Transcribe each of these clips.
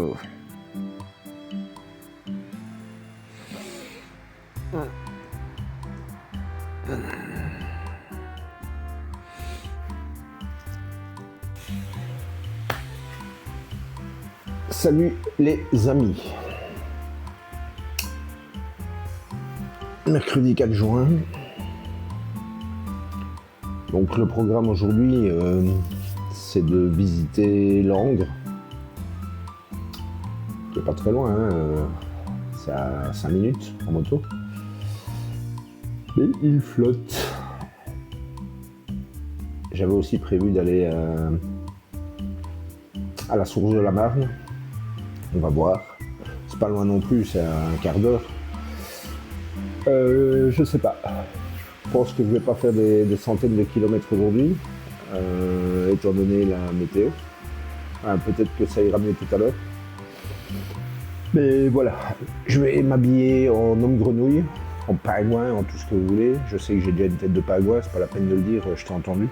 Oh. Salut les amis. Mercredi 4 juin. Donc le programme aujourd'hui, c'est de visiter Langres, qui est pas très loin, hein, c'est à 5 minutes en moto. Mais il flotte. J'avais aussi prévu d'aller à la source de la Marne. On va voir. C'est pas loin non plus, c'est à un quart d'heure. Je sais pas. Je pense que je vais pas faire des centaines de kilomètres aujourd'hui, étant donné la météo. Peut-être que ça ira mieux tout à l'heure. Mais voilà, je vais m'habiller en homme grenouille, en pingouin, en tout ce que vous voulez. Je sais que j'ai déjà une tête de pingouin, c'est pas la peine de le dire, je t'ai entendu.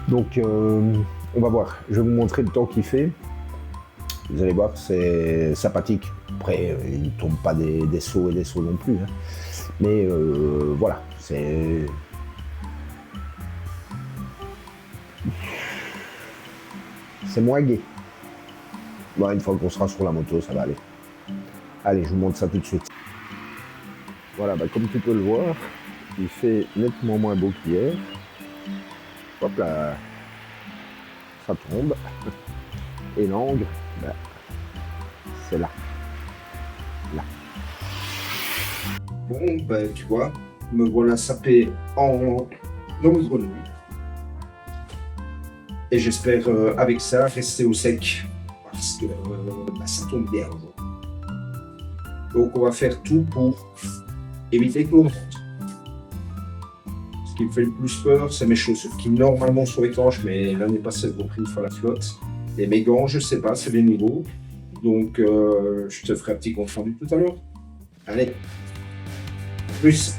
Donc on va voir. Je vais vous montrer le temps qu'il fait. Vous allez voir, c'est sympathique. Après, il ne tombe pas des sauts et des sauts non plus. Hein. Mais voilà, c'est moins gai. Bon, une fois qu'on sera sur la moto, ça va aller. Allez, je vous montre ça tout de suite. Voilà, comme tu peux le voir, il fait nettement moins beau qu'hier. Hop là, ça tombe. Et Langres, c'est là. Là. Bon, tu vois, me voilà sapé en homme grenouille. Et j'espère avec ça rester au sec. Parce que ça tombe bien aujourd'hui. Donc on va faire tout pour éviter que l'on monte. Ce qui me fait le plus peur, c'est mes chaussures qui normalement sont étanches, mais l'année passée elles ont pris une fois la flotte. Et mes gants, je sais pas, c'est des nouveaux. Donc je te ferai un petit compte rendu tout à l'heure. Allez, plus.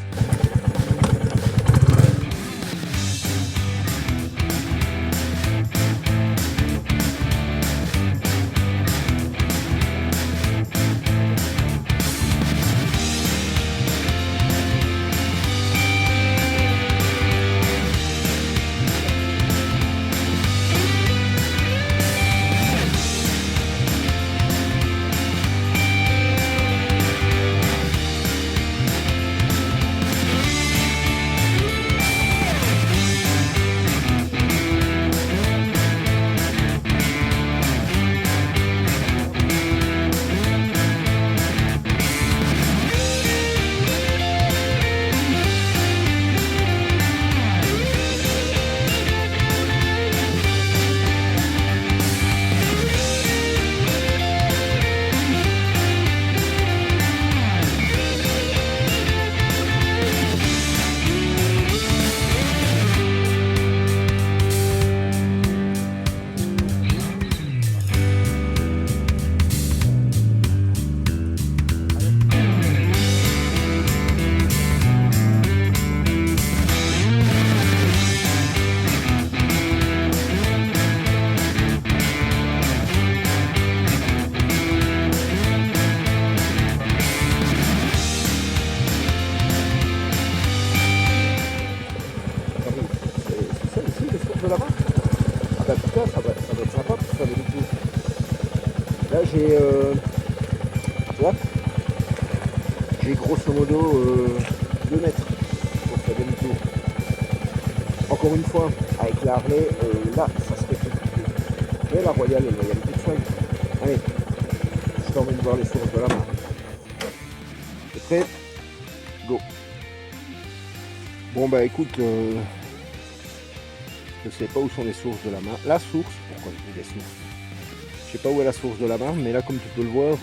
Là j'ai grosso modo 2 mètres pour faire demi-tour. Encore une fois, avec la Harley, là ça serait compliqué. Mais la Royale, il y a plus de soin. Allez, je t'emmène voir les sources de la Marne. T'es prêt? Go. Bon écoute, je sais pas où sont les sources de la Marne. La source, pourquoi je dis les sources? Je sais pas où est la source de la Marne, mais là comme tu peux le voir,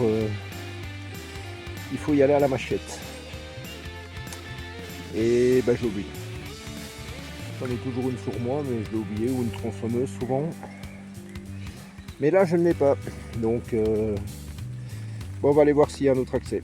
il faut y aller à la machette. Et je l'ai oublié. J'en ai toujours une sur moi, mais je l'ai oublié, ou une tronçonneuse souvent. Mais là je ne l'ai pas. Donc on va aller voir s'il y a un autre accès.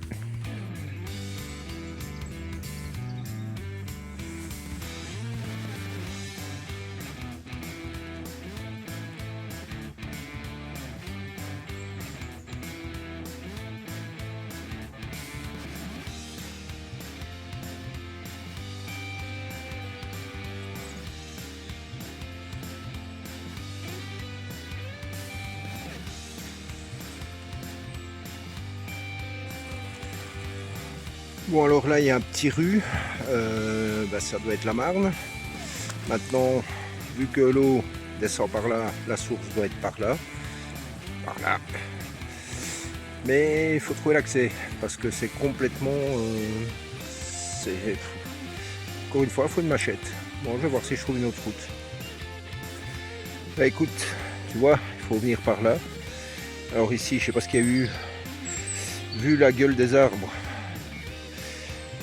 Bon, alors là il y a un petit rue, ça doit être la Marne. Maintenant, vu que l'eau descend par là, la source doit être par là. Mais il faut trouver l'accès parce que c'est complètement encore une fois il faut une machette. Bon, je vais voir si je trouve une autre route. Bah écoute, tu vois, il faut venir par là. Alors ici, je sais pas ce qu'il y a eu. Vu la gueule des arbres,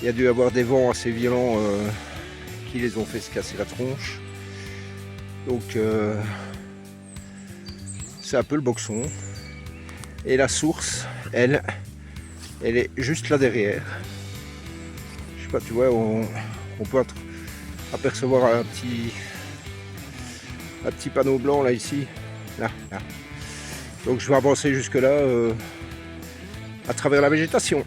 il y a dû avoir des vents assez violents qui les ont fait se casser la tronche. Donc c'est un peu le boxon. Et la source, elle est juste là derrière. Je sais pas, tu vois, on peut apercevoir un petit panneau blanc là ici. Là. Donc je vais avancer jusque là à travers la végétation.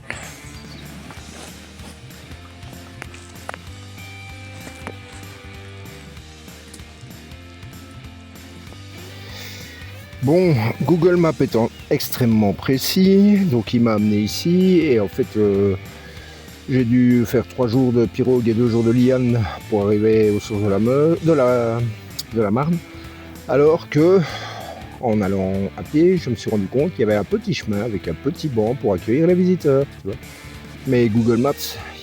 Bon, Google Maps étant extrêmement précis, donc il m'a amené ici et en fait j'ai dû faire 3 jours de pirogue et 2 jours de liane pour arriver aux sources de la Marne, alors que en allant à pied, je me suis rendu compte qu'il y avait un petit chemin avec un petit banc pour accueillir les visiteurs, tu vois. Mais Google Maps,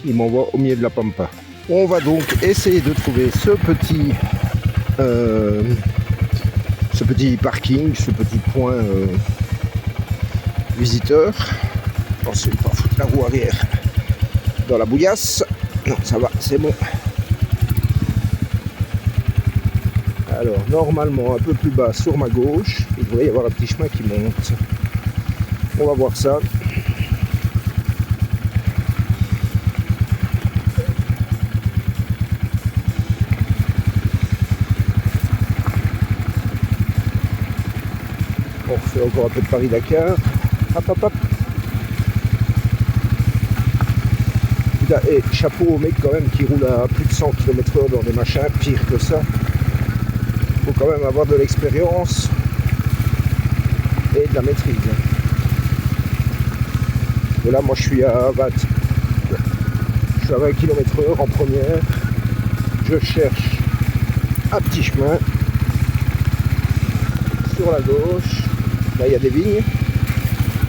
il m'envoie au milieu de la pampa. On va donc essayer de trouver ce petit parking, ce petit point visiteur. Pensez pas foutre la roue arrière dans la bouillasse. Non, ça va, c'est bon. Alors, normalement, un peu plus bas sur ma gauche, il devrait y avoir un petit chemin qui monte. On va voir ça. On refait encore un peu de Paris-Dakar. Hop. Et chapeau au mec quand même qui roule à plus de 100 km/h dans des machins, pire que ça. Il faut quand même avoir de l'expérience et de la maîtrise. Et là moi je suis à 20 km/h en première. Je cherche un petit chemin sur la gauche. Là il y a des vignes.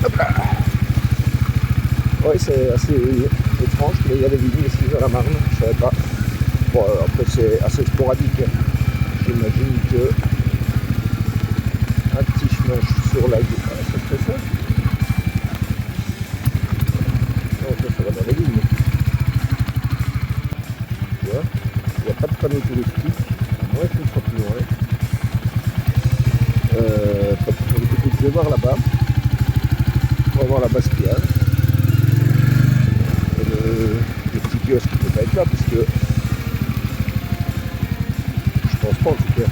Hop là. Ouais, c'est assez étrange, mais il y a des vignes ici dans la Marne, je savais pas. Bon, après c'est assez sporadique. J'imagine que un petit chemin sur la gauche, ça serait ça. Non, ça va dans les vignes. Tu vois, il n'y a pas de panneau touristique, à moins qu'il soit plus loin. Pas de panneau touristique, je vais voir là-bas. On va voir la Bastillade. Le petit kiosque qui ne peut pas être là parce que je pense pas en tout cas.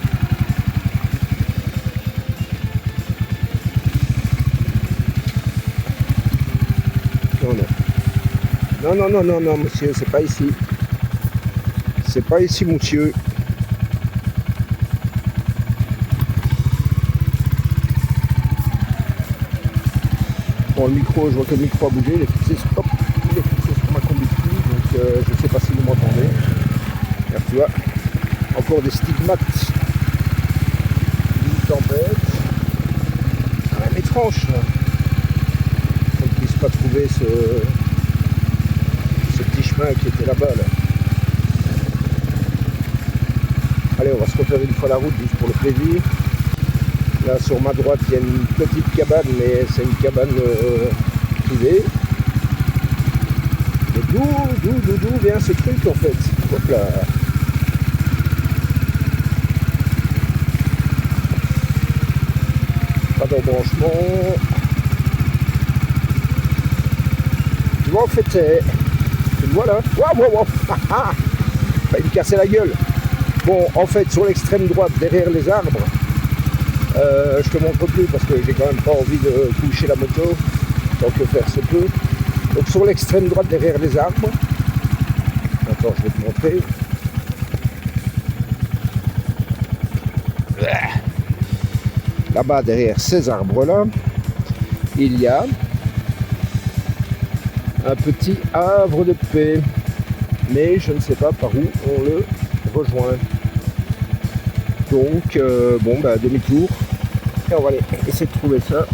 Non, monsieur, c'est pas ici. C'est pas ici, monsieur. Bon, le micro, je vois que le micro a bougé, il est fixé sur ma combi-ski, donc je sais pas si vous m'entendez. Regarde, tu vois, encore des stigmates d'une tempête. C'est quand même étrange, là. On ne puisse pas trouver ce petit chemin qui était là-bas, là. Allez, on va se refaire une fois la route juste pour le plaisir. Là sur ma droite il y a une petite cabane, mais c'est une cabane privée. Mais d'où vient ce truc en fait? Hop là. Pas d'embranchement. Tu vois en fait tu le vois là. Waouh. Failli me casser la gueule. Bon, en fait sur l'extrême droite derrière les arbres, je te montre plus parce que j'ai quand même pas envie de toucher la moto tant que faire se peut. Donc sur l'extrême droite derrière les arbres, attends je vais te montrer. Là-bas derrière ces arbres là, il y a un petit havre de paix. Mais je ne sais pas par où on le rejoint. Donc, demi-tour. Et on va aller essayer de trouver ça.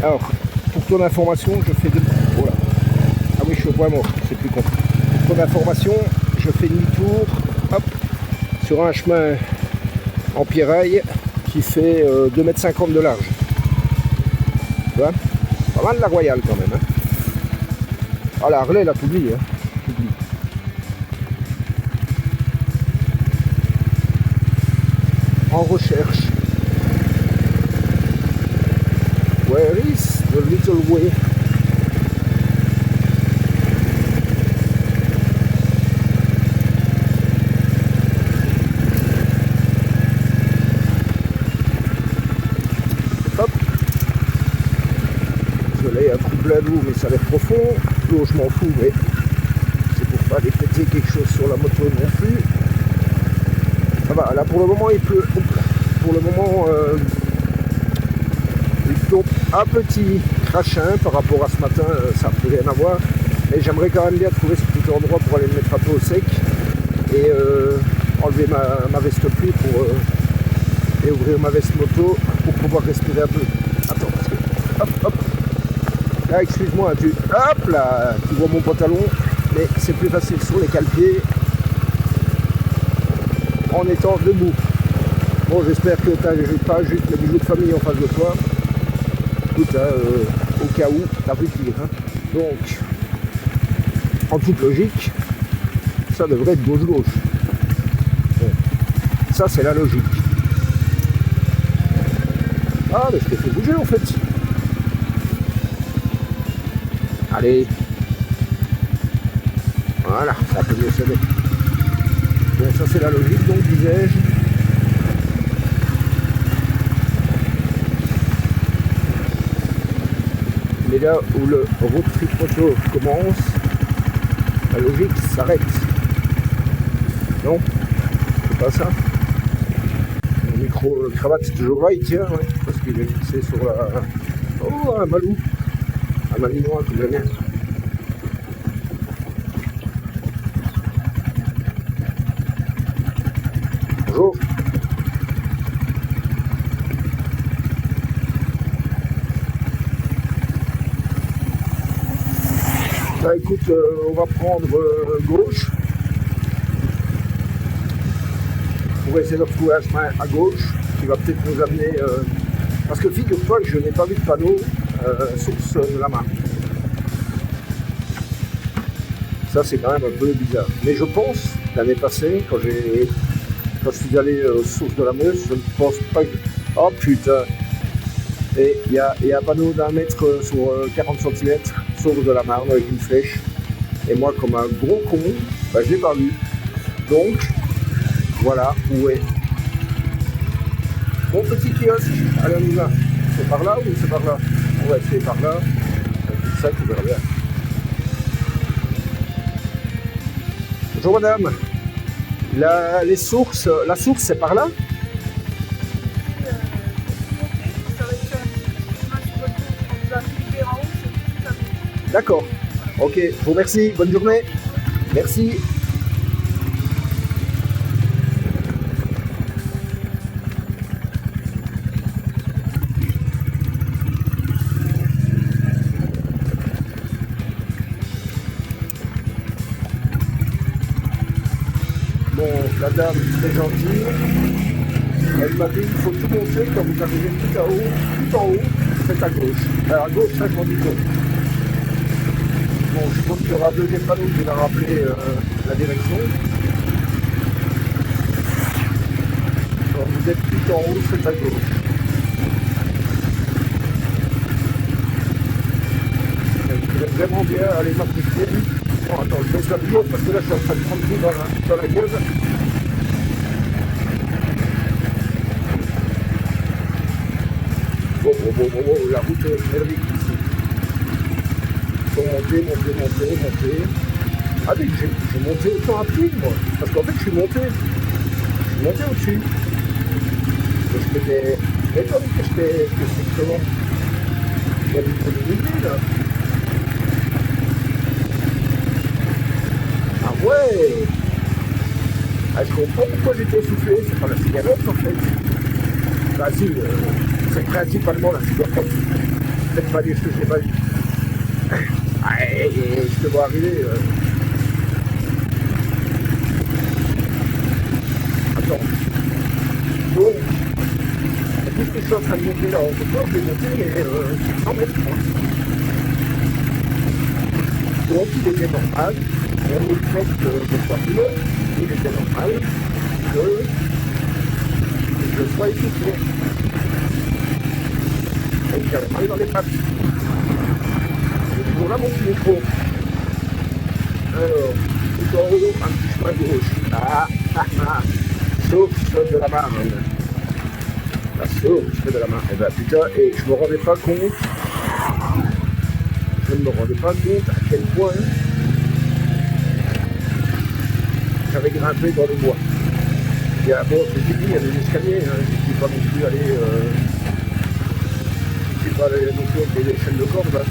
Alors, pour ton information, je fais voilà. Ah oui, je suis au point mort, c'est plus con. Pour ton information, je fais demi-tour, hop, sur un chemin en pierraille qui fait 2,50 m de large. Tu vois, pas mal de la Royale quand même. Hein. Ah, la Harley, là, t'oublies. Hein. En recherche. Where is the little way? Hop. Désolé, un trou plein d'eau, mais ça a l'air profond. L'eau, je m'en fous, mais c'est pour pas aller péter quelque chose sur la moto non plus. Ça va, là pour le moment il pleut. Pour le moment, il tombe un petit crachin par rapport à ce matin, ça n'a plus rien à voir. Mais j'aimerais quand même bien trouver ce petit endroit pour aller me mettre un peu au sec et enlever ma veste pluie et ouvrir ma veste moto pour pouvoir respirer un peu. Attends, parce que, hop, hop. Là, excuse-moi, hop là, tu vois mon pantalon, mais c'est plus facile sur les cale-pieds en étant debout. Bon, j'espère que tu n'as pas juste le bijou de famille en face de toi. Écoute, au cas où, t'as pu pire. Hein. Donc, en toute logique, ça devrait être gauche-gauche. Bon. Ça, c'est la logique. Ah, mais je t'ai fait bouger en fait. Allez. Voilà, ça peut mieux s'aider. Bon, ça c'est la logique, donc disais-je. Mais là où le road trip moto commence, la logique s'arrête. Non, c'est pas ça. Mon micro-cravate c'est toujours là, il tient, ouais, parce qu'il est fixé sur la... Oh, un malou. Un malinois comme le mien. Bonjour. Bah écoute, on va prendre gauche pour essayer de retrouver un chemin à gauche qui va peut-être nous amener... Parce que figure-toi que je n'ai pas vu de panneau source de la marque. Ça c'est quand même un peu bizarre. Mais je pense, l'année passée, quand je suis allé aux sources de la Meuse, je ne pense pas que... Oh putain. Et il y a un panneau d'1 mètre sur 40 cm, source de la Marne avec une flèche. Et moi, comme un gros con, bah, je l'ai pas vu. Donc, voilà où est mon petit kiosque. Allez, on y va. C'est par là ou c'est par là? On va essayer par là. C'est ça qui verra bien. Bonjour madame. La source, c'est par là? D'accord. Ok, je vous remercie. Bonne journée. Merci. Bon, la dame très gentille. Elle m'a dit qu'il faut tout monter quand vous arrivez tout en haut, faites à gauche. Alors à gauche, ça je m'en dis compte. Bon, je pense qu'il y aura un deuxième panneau qui va rappeler la direction. Alors, vous êtes tout en haut, c'est à gauche. J'aime vraiment bien aller m'appliquer. Bon, attends, je baisse la vidéo parce que là, je suis en train de prendre tout dans la gueule. Bon, la route est merdique ici. Faut monter. Ah mais j'ai monté autant à pied moi. Parce qu'en fait je suis monté au-dessus. Je m'étais étonné que c'était comment. Il y a du produit là. ouais. Ah, je comprends pourquoi j'étais essoufflé, c'est pas la cigarette en fait. Vas-y, c'est principalement la cigarette. Peut-être pas dire ce que j'ai pas dit. Ah, je te vois arriver. Attends. Donc, puisque je suis en train de monter là en hauteur, je vais monter 100 mètres. Donc, il était normal, on est fait de voiture, il était normal que je sois essoufflé. Et j'avais mal dans les pattes. Et voilà mon petit micro. Alors, tout en haut, un petit chemin gauche. Source de la Marne. La source de la Marne. Eh ben putain, et je me rendais pas compte. Je ne me rendais pas compte à quel point j'avais grimpé dans le bois. Et bon, je t'ai dit, il y a des escaliers, hein. Je ne suis pas non plus allé. Je ne suis pas allé non plus avec des échelles de corde. Hein.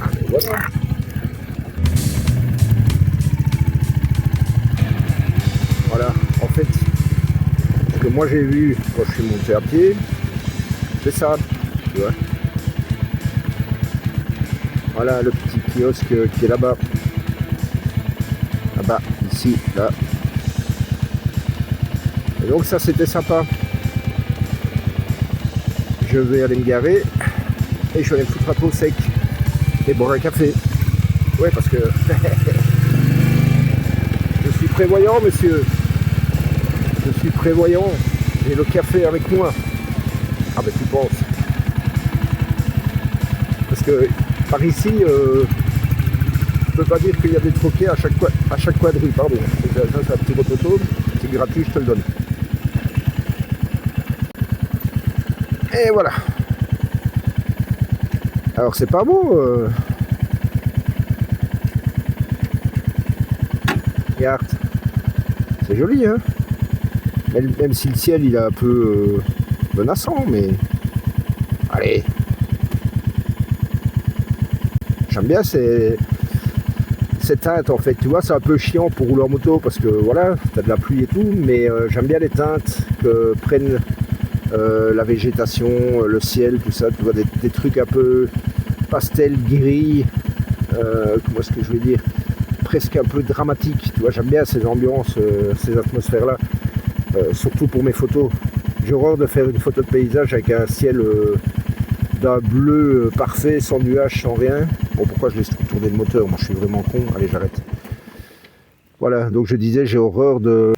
Ah, mais voilà. Voilà, en fait, ce que moi j'ai vu quand je suis monté à pied, c'est ça, tu vois. Voilà le petit kiosque qui est là-bas. Là-bas, ici, là. Et donc ça c'était sympa. Je vais aller me garer et je vais aller me foutre un peu au sec et boire un café. Ouais, parce que je suis prévoyant, monsieur. Je suis prévoyant. J'ai le café avec moi. Ah ben tu penses. Parce que par ici, je peux pas dire qu'il y a des troquets à chaque coin de rue, pardon. Ça c'est un petit rototome, c'est gratuit, je te le donne. Et voilà. Alors c'est pas beau. Regarde. C'est joli, hein. Même si le ciel il est un peu menaçant, mais allez. J'aime bien cette teinte en fait, tu vois, c'est un peu chiant pour rouler en moto parce que voilà, t'as de la pluie et tout, mais j'aime bien les teintes que prennent la végétation, le ciel, tout ça, tu vois, des trucs un peu pastel, gris, comment est-ce que je vais dire, presque un peu dramatique, tu vois, j'aime bien ces ambiances, ces atmosphères-là, surtout pour mes photos. J'ai horreur de faire une photo de paysage avec un ciel d'un bleu parfait, sans nuages, sans rien. Bon, pourquoi je laisse tourner le moteur? Moi, je suis vraiment con. Allez, j'arrête. Voilà, donc je disais, j'ai horreur de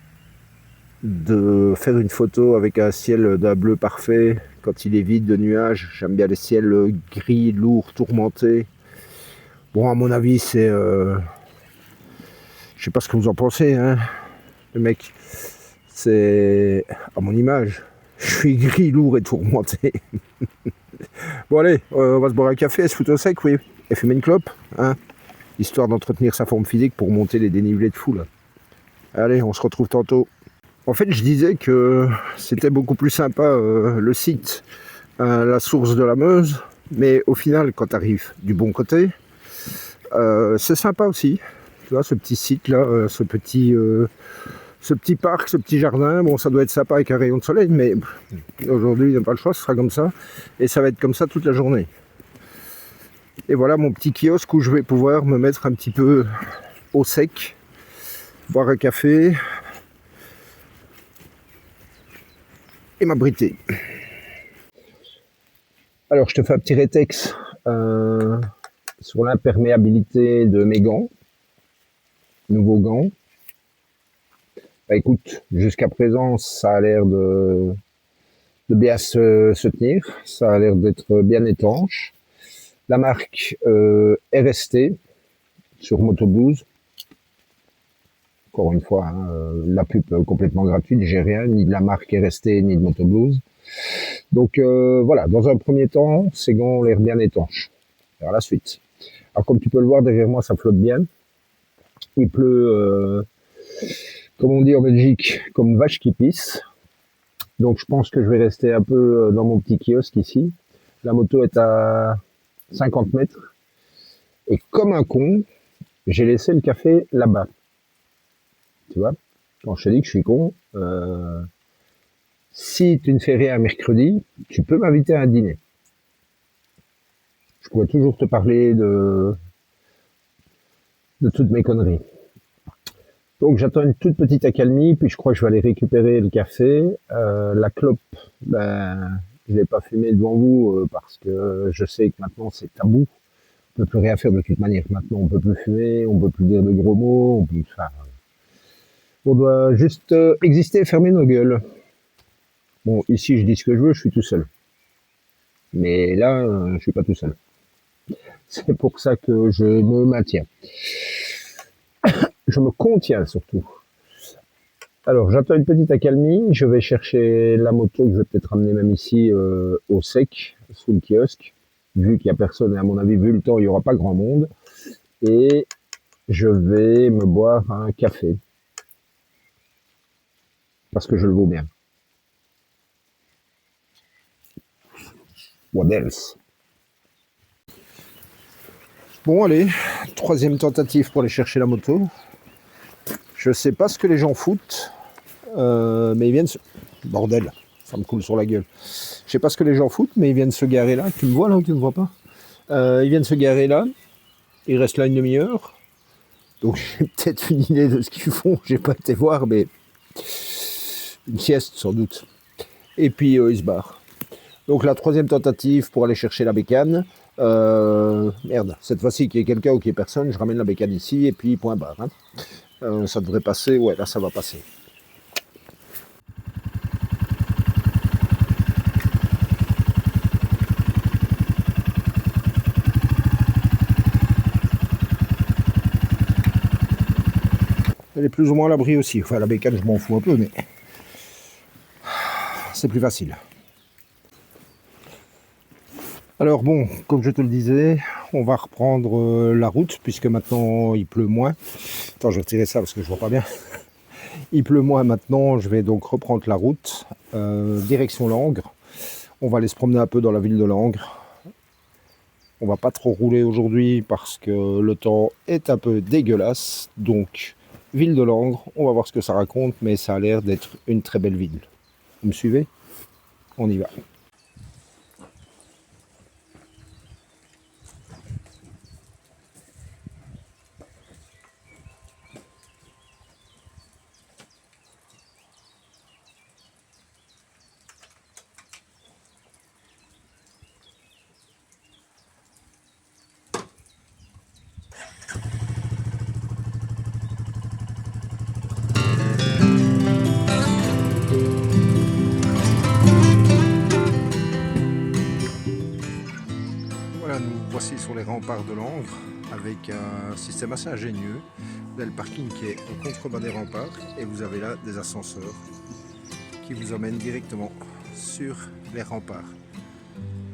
faire une photo avec un ciel d'un bleu parfait quand il est vide de nuages. J'aime bien les ciels gris, lourds, tourmentés. Bon, à mon avis, c'est... je sais pas ce que vous en pensez, hein, le mec. C'est à mon image. Je suis gris, lourd et tourmenté. Bon allez, on va se boire un café, se foutre au sec, oui. Et fumer une clope, hein, histoire d'entretenir sa forme physique pour monter les dénivelés de fou, là. Allez, on se retrouve tantôt. En fait, je disais que c'était beaucoup plus sympa le site, la source de la Meuse, mais au final, quand tu arrives du bon côté, c'est sympa aussi. Tu vois, ce petit site-là, ce petit parc, ce petit jardin, bon, ça doit être sympa avec un rayon de soleil, mais aujourd'hui, il n'y a pas le choix, ce sera comme ça, et ça va être comme ça toute la journée. Et voilà mon petit kiosque où je vais pouvoir me mettre un petit peu au sec, boire un café et m'abriter. Alors je te fais un petit rétex sur l'imperméabilité de mes gants, nouveaux gants. Bah, écoute, jusqu'à présent ça a l'air de bien se tenir, ça a l'air d'être bien étanche. La marque RST sur Moto12. Encore une fois, hein, la pub complètement gratuite, j'ai rien, ni de la marque RST, ni de Moto12. Donc voilà, dans un premier temps, ces gants ont l'air bien étanches. Vers la suite. Alors comme tu peux le voir derrière moi, ça flotte bien. Il pleut, comme on dit en Belgique, comme vache qui pisse. Donc je pense que je vais rester un peu dans mon petit kiosque ici. La moto est à 50 mètres. Et comme un con, j'ai laissé le café là-bas. Tu vois, quand je te dis que je suis con, si tu ne fais rien mercredi, tu peux m'inviter à un dîner. Je pourrais toujours te parler de toutes mes conneries. Donc j'attends une toute petite accalmie, puis je crois que je vais aller récupérer le café. La clope, ben, je l'ai pas fumée devant vous parce que je sais que maintenant c'est tabou. On peut plus rien faire de toute manière. Maintenant on peut plus fumer, on peut plus dire de gros mots, on doit juste exister et fermer nos gueules. Bon, ici je dis ce que je veux, je suis tout seul. Mais là, je suis pas tout seul. C'est pour ça que je me maintiens. Je me contiens surtout. Alors, j'attends une petite accalmie. Je vais chercher la moto que je vais peut-être ramener même ici au sec, sous le kiosque. Vu qu'il n'y a personne et à mon avis, vu le temps, il n'y aura pas grand monde. Et je vais me boire un café. Parce que je le vaux bien. What else? Bon, allez. Troisième tentative pour aller chercher la moto. Je sais pas ce que les gens foutent. Mais ils viennent se... Bordel, ça me coule sur la gueule. Je sais pas ce que les gens foutent, mais ils viennent se garer là. Tu me vois là ou tu me vois pas? Ils viennent se garer là. Ils restent là une demi-heure. Donc j'ai peut-être une idée de ce qu'ils font. J'ai pas été voir, mais une sieste sans doute. Et puis ils se barrent. Donc la troisième tentative pour aller chercher la bécane. Merde, cette fois-ci qu'il y ait quelqu'un ou qu'il y ait personne, je ramène la bécane ici et puis point barre. Hein. Ça devrait passer. Ouais, là ça va passer. Elle est plus ou moins à l'abri aussi. Enfin, la bécane, je m'en fous un peu, mais c'est plus facile. Alors bon, comme je te le disais, on va reprendre la route, puisque maintenant il pleut moins. Attends, je vais retirer ça parce que je vois pas bien. Il pleut moins maintenant, je vais donc reprendre la route, direction Langres. On va aller se promener un peu dans la ville de Langres. On va pas trop rouler aujourd'hui parce que le temps est un peu dégueulasse, donc... Ville de Langres, on va voir ce que ça raconte, mais ça a l'air d'être une très belle ville. Vous me suivez? On y va. Voilà, nous voici sur les remparts de Langres avec un système assez ingénieux. Vous avez le parking qui est au contrebas des remparts et vous avez là des ascenseurs qui vous emmènent directement sur les remparts.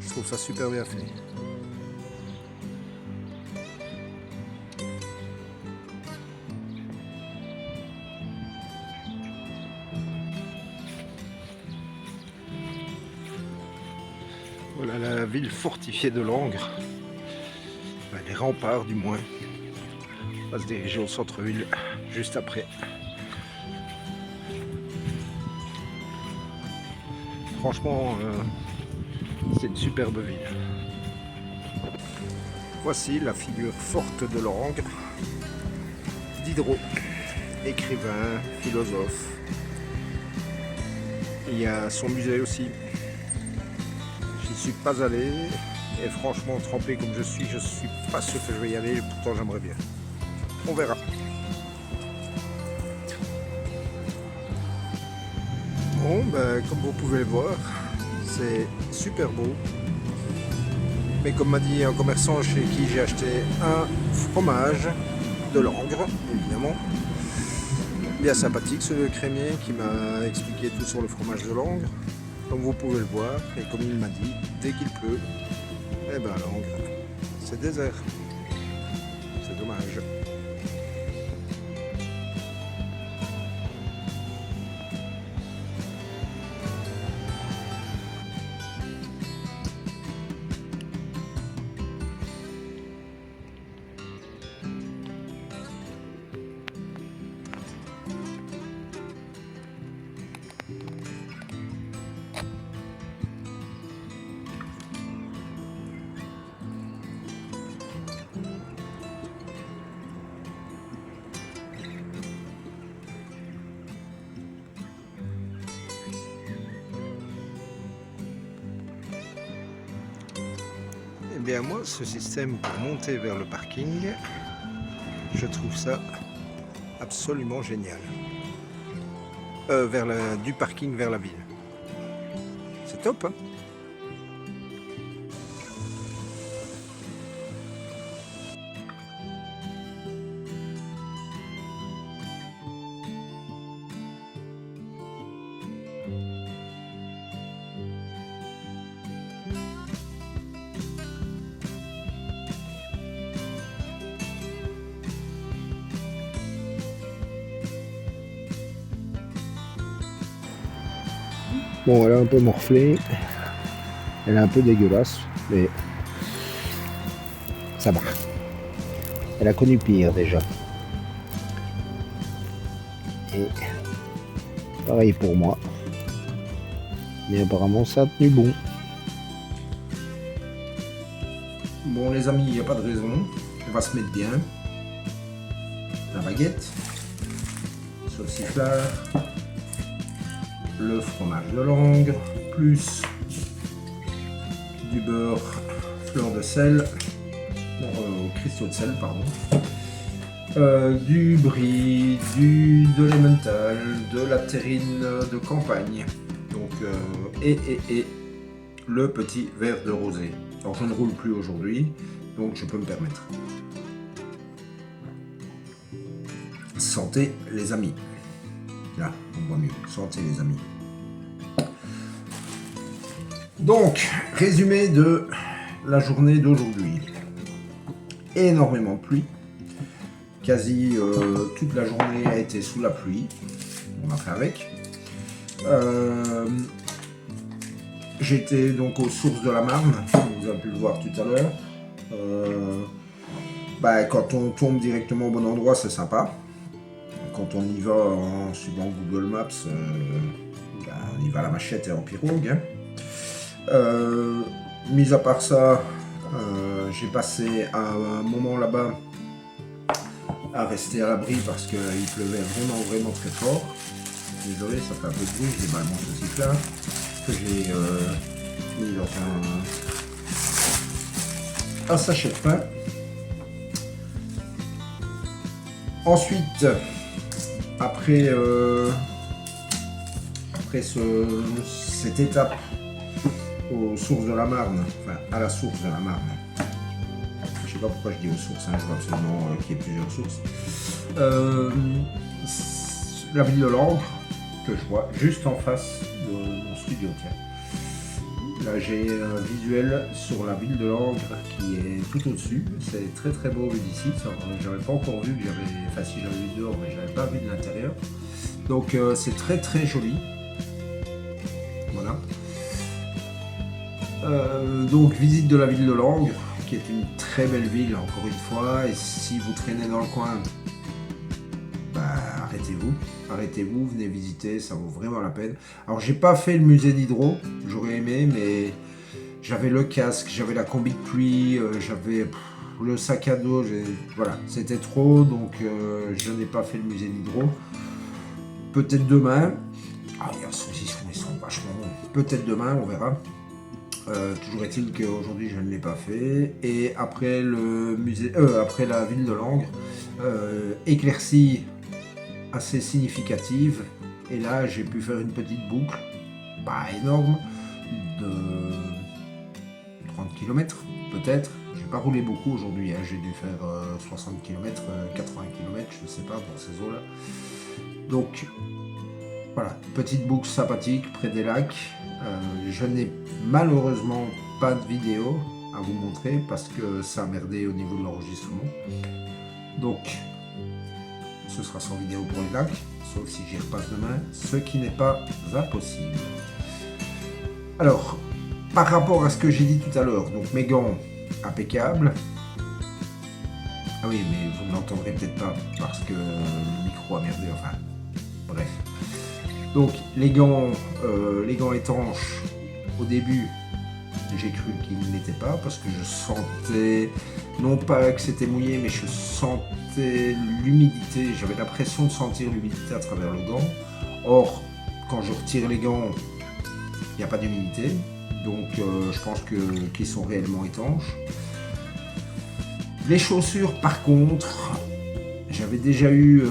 Je trouve ça super bien fait. Voilà la ville fortifiée de Langres, enfin, les remparts du moins. On va se diriger au centre-ville juste après. Franchement, c'est une superbe ville. Voici la figure forte de Langres, Diderot, écrivain, philosophe. Il y a son musée aussi. J'y suis pas allé et franchement, trempé comme je suis pas sûr que je vais y aller, pourtant j'aimerais bien. On verra. Bon, ben, comme vous pouvez le voir, c'est super beau. Mais comme m'a dit un commerçant chez qui j'ai acheté un fromage de Langres, évidemment, bien sympathique ce crémier qui m'a expliqué tout sur le fromage de Langres. Comme vous pouvez le voir, et comme il m'a dit, dès qu'il pleut, eh ben Langres, c'est désert. C'est dommage. bien moi, ce système pour monter vers le parking, je trouve ça absolument génial. Du parking vers la ville. C'est top, hein? Bon, elle a un peu morflé, elle est un peu dégueulasse, mais ça va. Elle a connu pire déjà. Et pareil pour moi. Mais apparemment ça a tenu bon. Bon les amis, il n'y a pas de raison. On va se mettre bien. La baguette, sauciflard, le fromage de Langres, plus du beurre fleur de sel, cristaux de sel, pardon, du brie, de l'emmental, de la terrine de campagne, donc, et le petit verre de rosé. Alors je ne roule plus aujourd'hui, donc je peux me permettre. Santé les amis. Là, on voit mieux. Santé les amis. Donc, résumé de la journée d'aujourd'hui. Énormément de pluie. Quasi toute la journée a été sous la pluie. On a fait avec. J'étais donc aux sources de la Marne. Vous avez pu le voir tout à l'heure. Quand on tombe directement au bon endroit, c'est sympa. Quand on y va en suivant Google Maps, on y va à la machette et en pirogue. Hein. Mis à part ça, j'ai passé un moment là-bas à rester à l'abri parce qu'il pleuvait vraiment très fort. Désolé, ça fait un peu de bruit, je déballe mon sauciflard que j'ai mis dans un sachet de pain. Ensuite, après cette étape aux sources de la Marne, enfin à la source de la Marne, je sais pas pourquoi je dis aux sources, hein, je vois absolument qu'il y ait plusieurs sources, la ville de Langres, que je vois juste en face de mon studio, tiens. Là j'ai un visuel sur la ville de Langres qui est tout au-dessus, c'est très beau vu d'ici, j'avais pas encore vu, si j'avais vu dehors mais j'avais pas vu de l'intérieur, donc c'est très joli, voilà. Donc visite de la ville de Langres, qui est une très belle ville encore une fois, et si vous traînez dans le coin, arrêtez-vous, venez visiter, ça vaut vraiment la peine. Alors j'ai pas fait le musée d'Hydro, j'aurais aimé, mais j'avais le casque, j'avais la combi de pluie, j'avais le sac à dos, voilà, c'était trop, donc je n'ai pas fait le musée d'Hydro. Peut-être demain. Ah, les saucissons, ils sont vachement bons. Peut-être demain, on verra. Toujours est-il qu'aujourd'hui je ne l'ai pas fait. Et après le musée, après la ville de Langres, éclaircie assez significative. Et là, j'ai pu faire une petite boucle, pas énorme, de 30 km peut-être. J'ai pas roulé beaucoup aujourd'hui, hein. J'ai dû faire 60 km, 80 km, je sais pas, dans ces eaux-là. Donc voilà, petite boucle sympathique près des lacs. Je n'ai malheureusement pas de vidéo à vous montrer parce que ça a merdé au niveau de l'enregistrement. Donc ce sera sans vidéo pour les lacs, sauf si j'y repasse demain, ce qui n'est pas impossible. Alors, par rapport à ce que j'ai dit tout à l'heure, donc mes gants impeccables. Ah oui, mais vous ne l'entendrez peut-être pas parce que le micro a merdé, enfin, bref. Donc les gants étanches, au début, j'ai cru qu'ils ne l'étaient pas parce que je sentais, non pas que c'était mouillé, mais je sentais l'humidité, j'avais l'impression de sentir l'humidité à travers le gant. Or, quand je retire les gants, il n'y a pas d'humidité, Donc je pense qu'ils sont réellement étanches. Les chaussures par contre, j'avais déjà eu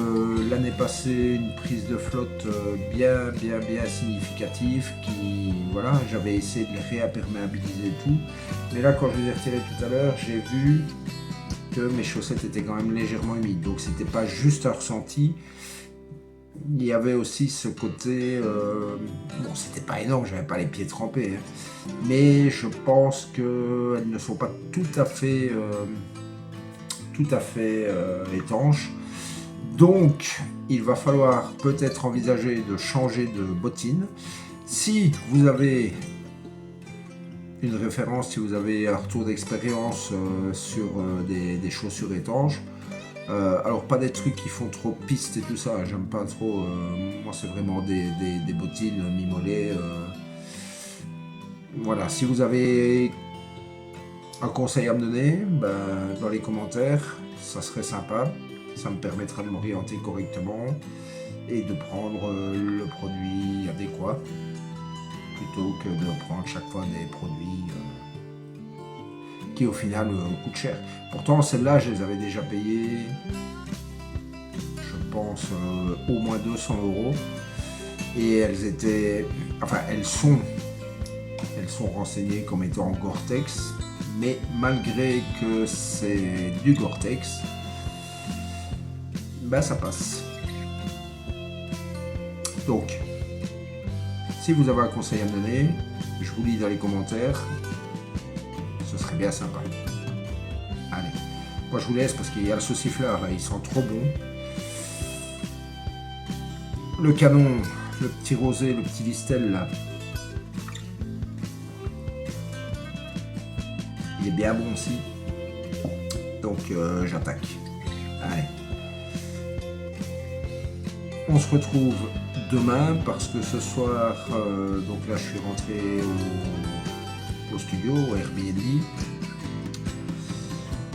l'année passée une prise de flotte bien significative qui, voilà, j'avais essayé de les réimperméabiliser et tout. Mais là quand je les ai retirées tout à l'heure, j'ai vu que mes chaussettes étaient quand même légèrement humides. Donc c'était pas juste un ressenti. Il y avait aussi ce côté, bon c'était pas énorme, j'avais pas les pieds trempés, hein, mais je pense qu'elles ne sont pas tout à fait étanches. Donc il va falloir peut-être envisager de changer de bottines. Si vous avez une référence, si vous avez un retour d'expérience sur des chaussures étanches, alors pas des trucs qui font trop piste et tout ça, j'aime pas trop, moi c'est vraiment des bottines mi-mollets. Voilà, si vous avez un conseil à me donner, dans les commentaires, ça serait sympa, ça me permettra de m'orienter correctement et de prendre le produit adéquat, plutôt que de prendre chaque fois des produits qui au final coûtent cher. Pourtant celles-là je les avais déjà payées, je pense au moins 200 € et elles étaient, enfin elles sont renseignées comme étant Gore-Tex, mais malgré que c'est du Gore-Tex, ça passe. Donc si vous avez un conseil à me donner, je vous lis dans les commentaires, ce serait bien sympa. Allez, moi je vous laisse parce qu'il y a le saucifleur là, il sent trop bon. Le canon, le petit rosé, le petit Listel là, il est bien bon aussi. Donc j'attaque. Allez. On se retrouve demain parce que ce soir, donc là je suis rentré au studio, au Airbnb.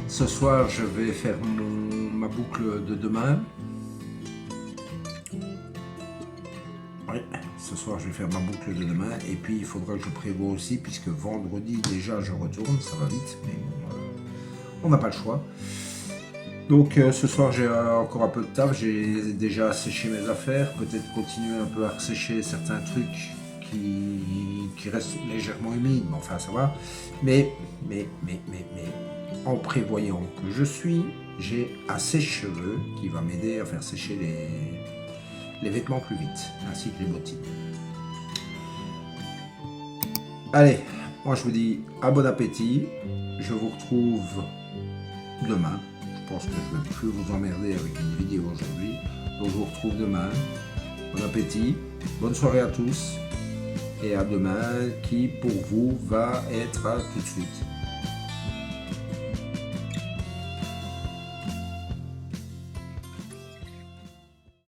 Ce soir je vais faire ma boucle de demain. Oui, ce soir je vais faire ma boucle de demain et puis il faudra que je prévoie aussi, puisque vendredi déjà je retourne, ça va vite, mais bon, on n'a pas le choix. Donc ce soir j'ai encore un peu de taf, j'ai déjà asséché mes affaires, peut-être continuer un peu à ressécher certains trucs qui restent légèrement humides, mais enfin ça va. Mais en prévoyant que je suis, j'ai un sèche-cheveux qui va m'aider à faire sécher les vêtements plus vite, ainsi que les bottines. Allez, moi je vous dis à bon appétit, je vous retrouve demain. Je pense que je ne vais plus vous emmerder avec une vidéo aujourd'hui. Donc je vous retrouve demain. Bon appétit, bonne soirée à tous et à demain qui pour vous va être à tout de suite.